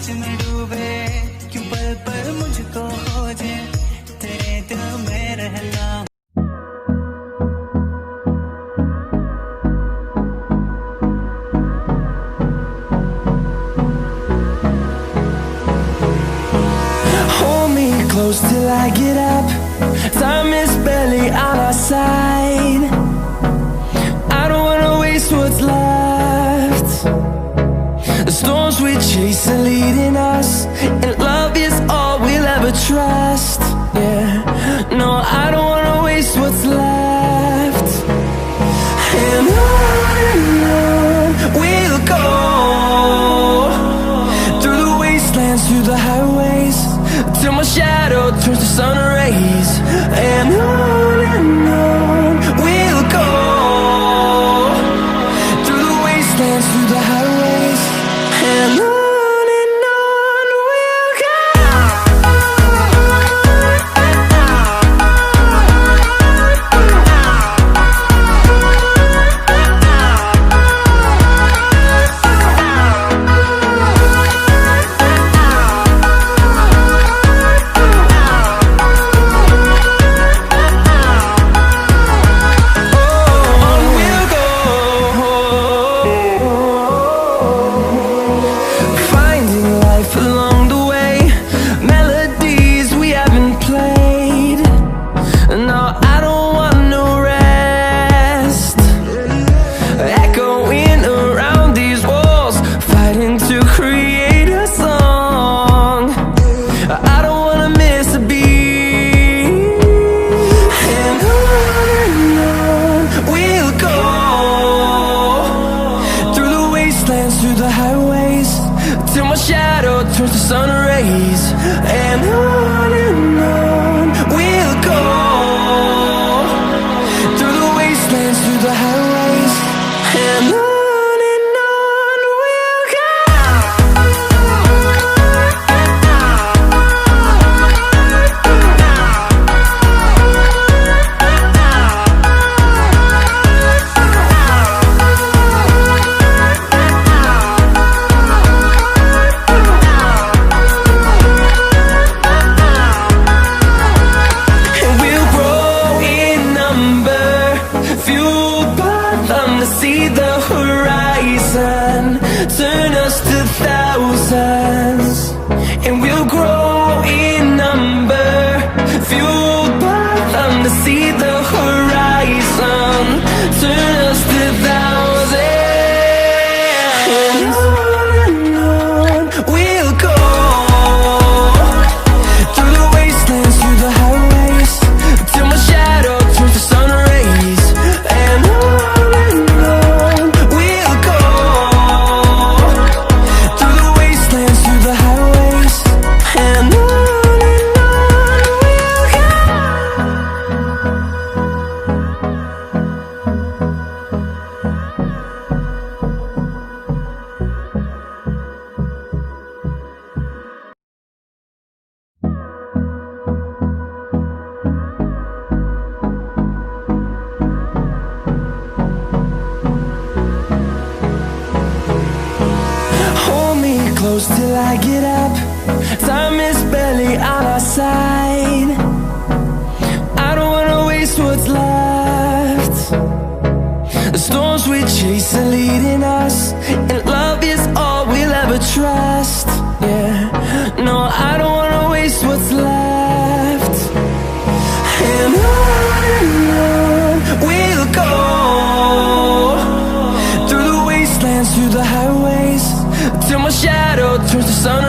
सोच में डूबे, क्यों पल पल मुझको खोजे, तेरे दिल में रहना। Close till I get up. Time is barely on our side. I don't wanna waste what's left. The storms we chase are leading us, and love is all we'll ever trust. Yeah, no, I don't wanna waste what's left. And on we'll go, through the wastelands, through the highways, till my shadow turns to sun rays. And on we'll go, through the wastelands, through the highways, and on we'll go. Through the highways, till my shadow turns to sun rays. And on we'll go, through the wastelands, through the highways, and on we'll go. See the horizon, turn us to thousands, and we'll grow in number, fueled by them. To see the horizon, turn us to thousands, and on we'll go, through the wastelands, through the highways, till my shadow turns to sun rays. And close till I get up. Time is barely on our side. I don't wanna waste what's left. The storms we chase are leading us, and love is all we'll ever trust. Yeah, no, I don't wanna waste what's left. And on we'll go, through the wastelands, through the highways, till my shadow turns to sun